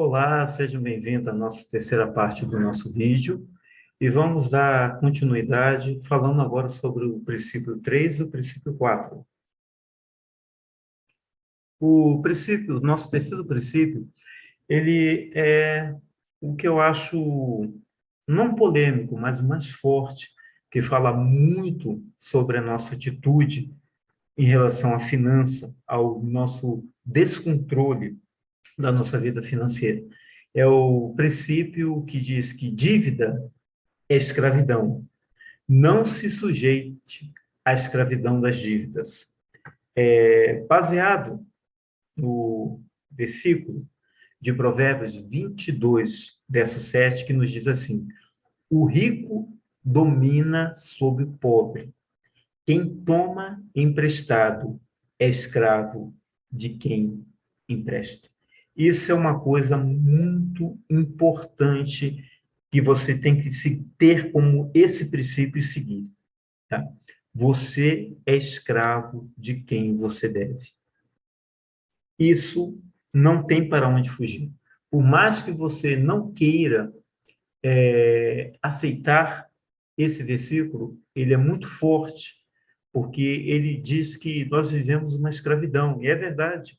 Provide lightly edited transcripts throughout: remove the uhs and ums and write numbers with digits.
Olá, sejam bem-vindos à nossa terceira parte do nosso vídeo e vamos dar continuidade falando agora sobre o princípio 3 e o princípio 4. O nosso terceiro princípio, ele é o que eu acho não polêmico, mas o mais forte, que fala muito sobre a nossa atitude em relação à finança, ao nosso descontrole da nossa vida financeira. É o princípio que diz que dívida é escravidão. Não se sujeite à escravidão das dívidas. Baseado no versículo de Provérbios 22, verso 7, que nos diz assim: o rico domina sobre o pobre. Quem toma emprestado é escravo de quem empresta. Isso é uma coisa muito importante que você tem que se ter como esse princípio e seguir. Tá? Você é escravo de quem você deve. Isso não tem para onde fugir. Por mais que você não queira aceitar esse versículo, ele é muito forte, porque ele diz que nós vivemos uma escravidão, e é verdade,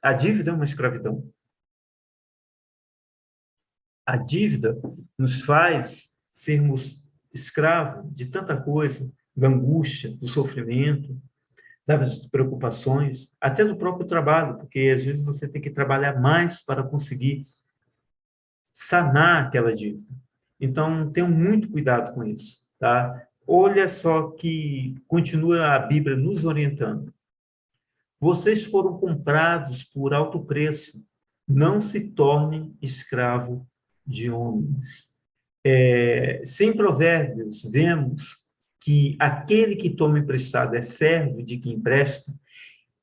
a dívida é uma escravidão. A dívida nos faz sermos escravos de tanta coisa, da angústia, do sofrimento, das preocupações, até do próprio trabalho, porque às vezes você tem que trabalhar mais para conseguir sanar aquela dívida. Então, tenham muito cuidado com isso, tá? Olha só que continua a Bíblia nos orientando. Vocês foram comprados por alto preço. Não se tornem escravo de homens. Sem Provérbios, vemos que aquele que toma emprestado é servo de quem empresta.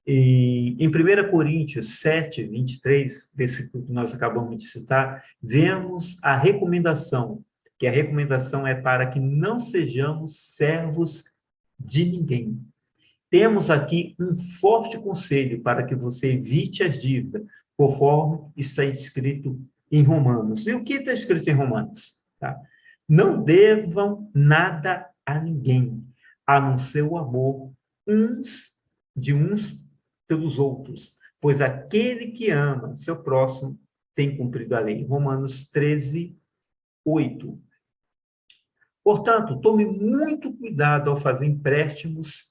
E em 1 Coríntios 7, 23, versículo que nós acabamos de citar, vemos a recomendação, que a recomendação é para que não sejamos servos de ninguém. Temos aqui um forte conselho para que você evite as dívidas, conforme está escrito em Romanos. E o que está escrito em Romanos? Tá? Não devam nada a ninguém, a não ser o amor uns pelos outros, pois aquele que ama seu próximo tem cumprido a lei. Romanos 13, 8. Portanto, tome muito cuidado ao fazer empréstimos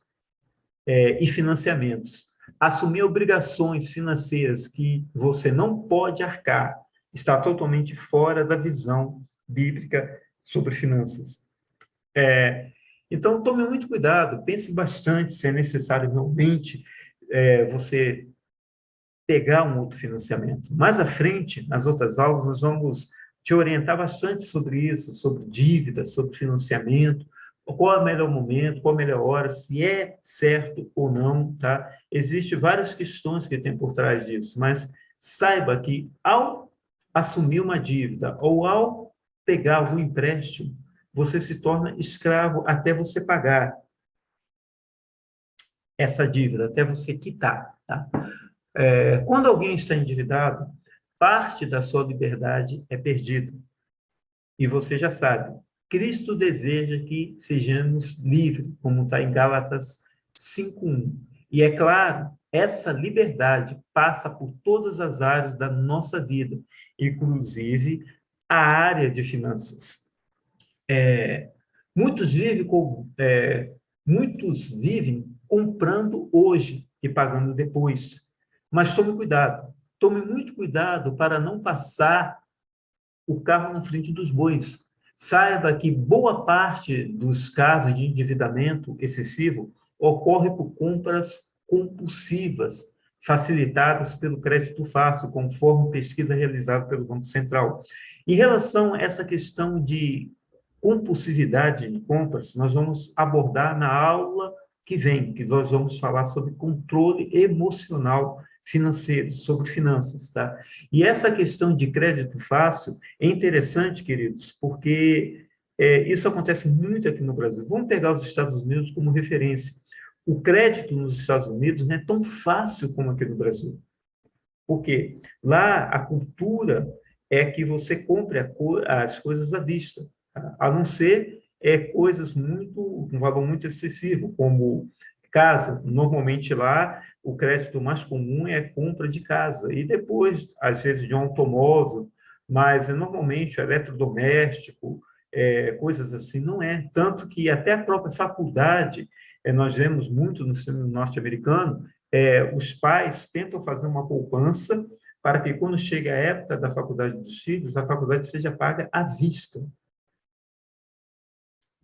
e financiamentos. Assumir obrigações financeiras que você não pode arcar está totalmente fora da visão bíblica sobre finanças. Então, tome muito cuidado, pense bastante se é necessário realmente você pegar um outro financiamento. Mais à frente, nas outras aulas, nós vamos te orientar bastante sobre isso, sobre dívidas, sobre financiamento, qual é o melhor momento, qual a melhor hora, se é certo ou não, tá? Existem várias questões que tem por trás disso, mas saiba que ao assumir uma dívida ou ao pegar algum empréstimo, você se torna escravo até você pagar essa dívida, até você quitar, tá? Quando alguém está endividado, parte da sua liberdade é perdida. E você já sabe, Cristo deseja que sejamos livres, como está em Gálatas 5:1. E é claro, essa liberdade passa por todas as áreas da nossa vida, inclusive a área de finanças. Muitos vivem muitos vivem comprando hoje e pagando depois. Mas tome cuidado, tome muito cuidado para não passar o carro na frente dos bois. Saiba que boa parte dos casos de endividamento excessivo ocorre por compras compulsivas, facilitadas pelo crédito fácil, conforme pesquisa realizada pelo Banco Central. Em relação a essa questão de compulsividade de compras, nós vamos abordar na aula que vem, que nós vamos falar sobre controle emocional financeiro, sobre finanças, tá? E essa questão de crédito fácil é interessante, queridos, porque isso acontece muito aqui no Brasil. Vamos pegar os Estados Unidos como referência. O crédito nos Estados Unidos não é tão fácil como aqui no Brasil. Porque lá a cultura é que você compre as coisas à vista, tá? A não ser coisas muito, um valor muito excessivo, como casa. Normalmente lá o crédito mais comum é a compra de casa e depois, às vezes, de um automóvel, mas normalmente eletrodoméstico, coisas assim, não é. Tanto que até a própria faculdade, nós vemos muito no sistema norte-americano, os pais tentam fazer uma poupança para que, quando chega a época da faculdade dos filhos, a faculdade seja paga à vista.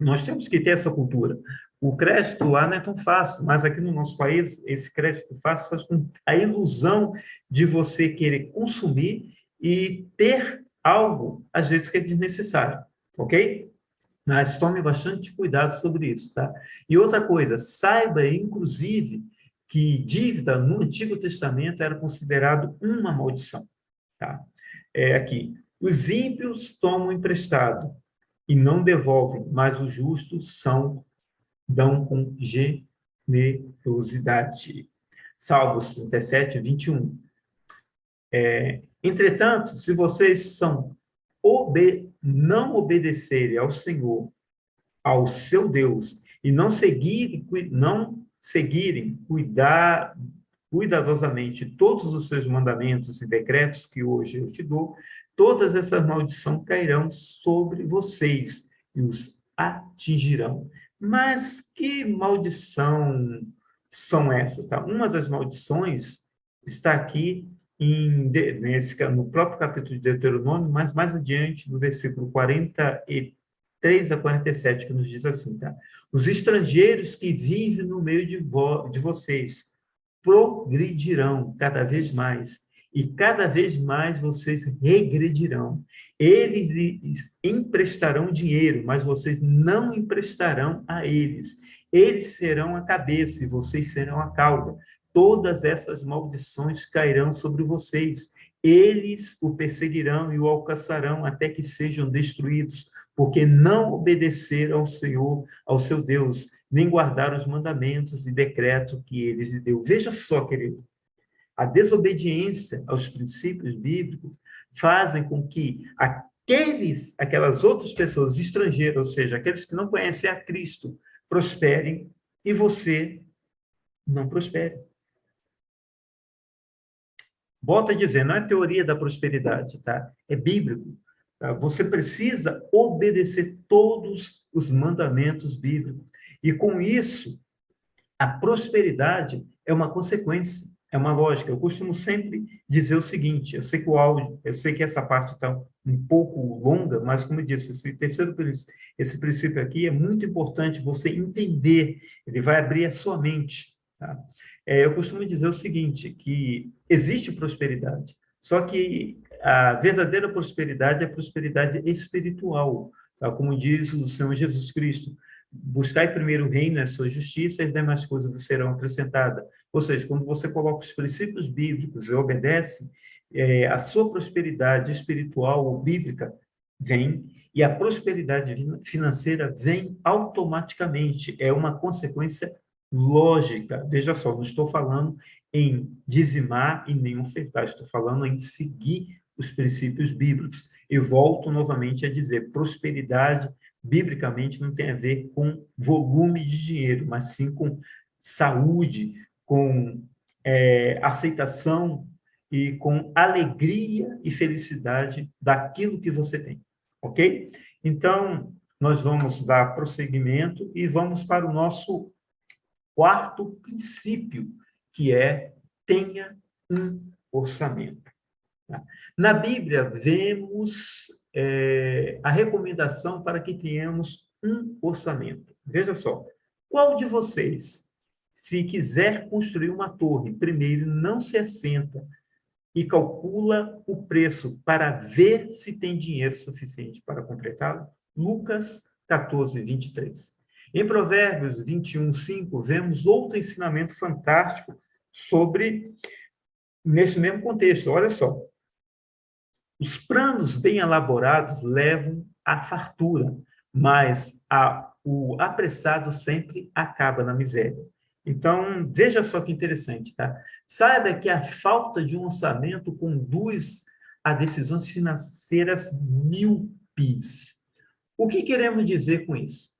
Nós temos que ter essa cultura. O crédito lá não é tão fácil, mas aqui no nosso país, esse crédito fácil faz com a ilusão de você querer consumir e ter algo, às vezes, que é desnecessário, ok? Mas tome bastante cuidado sobre isso, tá? E outra coisa, saiba, inclusive, que dívida no Antigo Testamento era considerado uma maldição, tá? Aqui, os ímpios tomam emprestado e não devolvem, mas os justos dão com generosidade. Salmos 17, 21. Entretanto, se vocês não obedecerem ao Senhor, ao seu Deus, e não seguirem cuidadosamente todos os seus mandamentos e decretos que hoje eu te dou, todas essas maldições cairão sobre vocês e os atingirão. Mas que maldição são essas? Tá? Uma das maldições está aqui no próprio capítulo de Deuteronômio, mas mais adiante, no versículo 43 a 47, que nos diz assim, tá? Os estrangeiros que vivem no meio de vocês progredirão cada vez mais, e cada vez mais vocês regredirão. Eles lhes emprestarão dinheiro, mas vocês não emprestarão a eles. Eles serão a cabeça e vocês serão a cauda. Todas essas maldições cairão sobre vocês. Eles o perseguirão e o alcançarão até que sejam destruídos, porque não obedeceram ao Senhor, ao seu Deus, nem guardaram os mandamentos e decretos que ele lhes deu. Veja só, querido, a desobediência aos princípios bíblicos fazem com que aquelas outras pessoas estrangeiras, ou seja, aqueles que não conhecem a Cristo, prosperem e você não prospere. Volto a dizer, não é teoria da prosperidade, tá? É bíblico. Tá? Você precisa obedecer todos os mandamentos bíblicos. E com isso, a prosperidade é uma consequência, é uma lógica. Eu costumo sempre dizer o seguinte, eu sei que o áudio, eu sei que essa parte está um pouco longa, mas como eu disse, esse princípio aqui é muito importante você entender, ele vai abrir a sua mente, tá? Eu costumo dizer o seguinte, que existe prosperidade, só que a verdadeira prosperidade é a prosperidade espiritual, tá? Como diz o Senhor Jesus Cristo, buscai primeiro o reino e a sua justiça, e as demais coisas vos serão acrescentadas. Ou seja, quando você coloca os princípios bíblicos e obedece, a sua prosperidade espiritual ou bíblica vem, e a prosperidade financeira vem automaticamente. É uma consequência lógica. Veja só, não estou falando em dizimar e nem ofertar, estou falando em seguir os princípios bíblicos. E volto novamente a dizer, prosperidade biblicamente não tem a ver com volume de dinheiro, mas sim com saúde, com aceitação e com alegria e felicidade daquilo que você tem, ok? Então, nós vamos dar prosseguimento e vamos para o nosso quarto princípio, que é tenha um orçamento. Na Bíblia, vemos a recomendação para que tenhamos um orçamento. Veja só, qual de vocês, se quiser construir uma torre, primeiro não se assenta e calcula o preço para ver se tem dinheiro suficiente para completá-lo? Lucas 14, 23. Em Provérbios 21, 5, vemos outro ensinamento fantástico nesse mesmo contexto. Olha só. Os planos bem elaborados levam à fartura, mas o apressado sempre acaba na miséria. Então, veja só que interessante, tá? Saiba que a falta de um orçamento conduz a decisões financeiras míopes. O que queremos dizer com isso?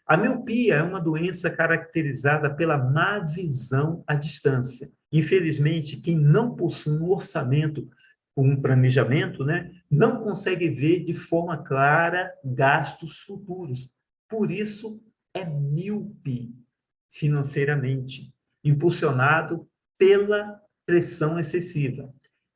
A miopia é uma doença caracterizada pela má visão à distância. Infelizmente, quem não possui um orçamento, um planejamento, né, não consegue ver de forma clara gastos futuros. Por isso, é míope financeiramente, impulsionado pela pressão excessiva,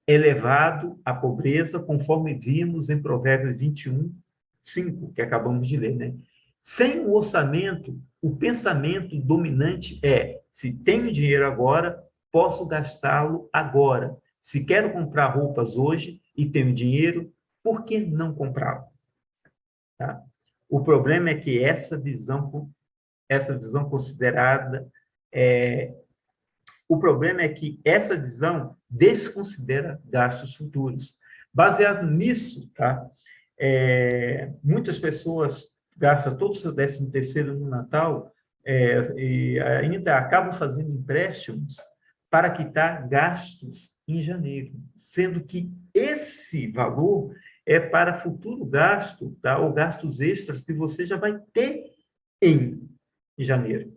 elevado à pobreza, conforme vimos em Provérbios 21, 5, que acabamos de ler, né? Sem o orçamento, o pensamento dominante é: se tenho dinheiro agora, posso gastá-lo agora. Se quero comprar roupas hoje e tenho dinheiro, por que não comprá-lo? Tá? O problema é que essa visão considerada, o problema é que essa visão desconsidera gastos futuros. Baseado nisso, tá? Muitas pessoas gastam todo o seu 13º no Natal, e ainda acabam fazendo empréstimos para quitar gastos em janeiro, sendo que esse valor é para futuro gasto, tá? Ou gastos extras que você já vai ter em janeiro.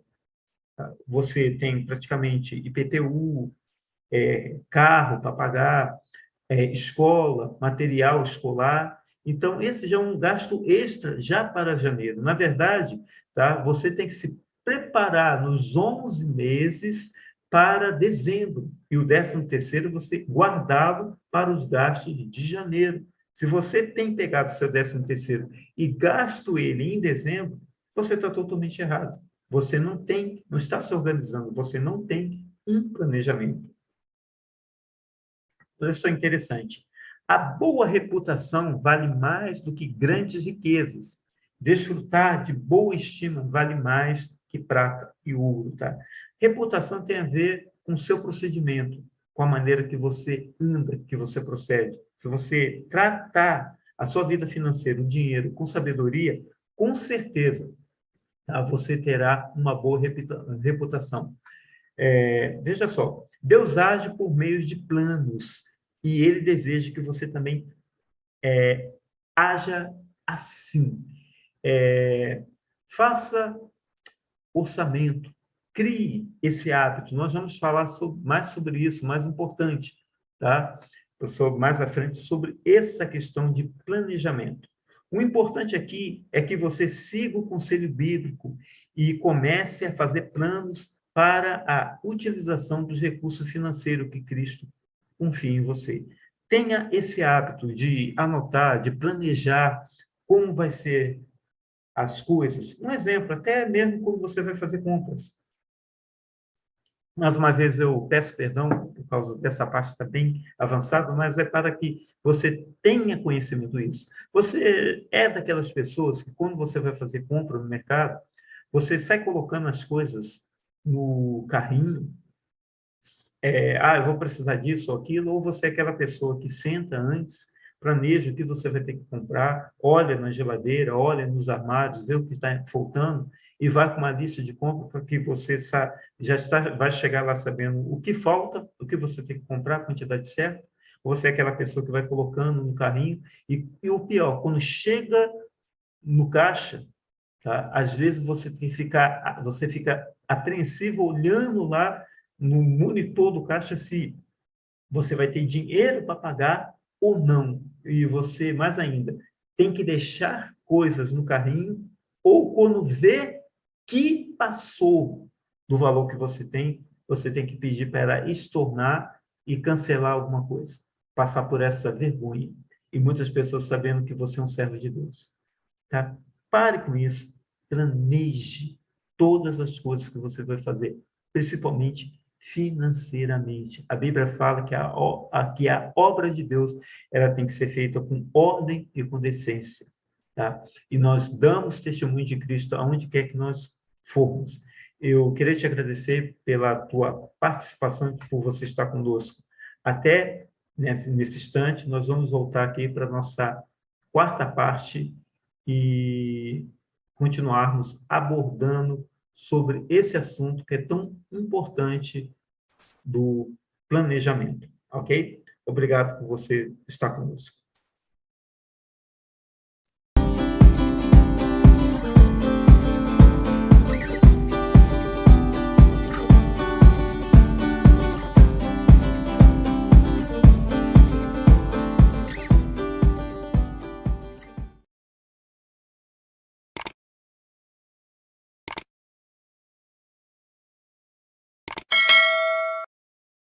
Tá? Você tem praticamente IPTU, carro para pagar, escola, material escolar. Então, esse já é um gasto extra já para janeiro. Na verdade, tá? Você tem que se preparar nos 11 meses para dezembro. E o 13º você guardá-lo para os gastos de janeiro. Se você tem pegado seu 13º e gasto ele em dezembro, você está totalmente errado. Você não está se organizando, você não tem um planejamento. Isso é interessante. A boa reputação vale mais do que grandes riquezas. Desfrutar de boa estima vale mais que prata e ouro, tá? Reputação tem a ver com o seu procedimento, com a maneira que você anda, que você procede. Se você tratar a sua vida financeira, o dinheiro, com sabedoria, com certeza, tá? Você terá uma boa reputação. Veja só, Deus age por meio de planos e Ele deseja que você também haja assim. Faça orçamento, crie esse hábito. Nós vamos falar mais sobre isso, mais importante, tá? Mais à frente sobre essa questão de planejamento. O importante aqui é que você siga o conselho bíblico e comece a fazer planos para a utilização dos recursos financeiros que Cristo confia em você. Tenha esse hábito de anotar, de planejar como vai ser as coisas. Um exemplo, até mesmo quando você vai fazer compras. Mais uma vez, eu peço perdão por causa dessa parte está bem avançada, mas é para que você tenha conhecimento disso. Você é daquelas pessoas que, quando você vai fazer compra no mercado, você sai colocando as coisas no carrinho, eu vou precisar disso ou aquilo, ou você é aquela pessoa que senta antes, planeja o que você vai ter que comprar, olha na geladeira, olha nos armários, vê o que está faltando e vai com uma lista de compra para que você vai chegar lá sabendo o que falta, o que você tem que comprar, a quantidade certa, ou você é aquela pessoa que vai colocando no carrinho e o pior, quando chega no caixa, tá? Às vezes você fica apreensivo olhando lá no monitor do caixa se você vai ter dinheiro para pagar ou não. E você, mais ainda, tem que deixar coisas no carrinho ou quando vê que passou do valor que você tem que pedir para estornar e cancelar alguma coisa. Passar por essa vergonha. E muitas pessoas sabendo que você é um servo de Deus. Tá? Pare com isso. Planeje todas as coisas que você vai fazer, principalmente financeiramente. A Bíblia fala que a obra de Deus ela tem que ser feita com ordem e com decência. Tá? E nós damos testemunho de Cristo aonde quer que nós formos. Eu queria te agradecer pela tua participação, por você estar conosco. Até nesse instante, nós vamos voltar aqui para a nossa quarta parte e continuarmos abordando sobre esse assunto que é tão importante do planejamento, ok? Obrigado por você estar conosco.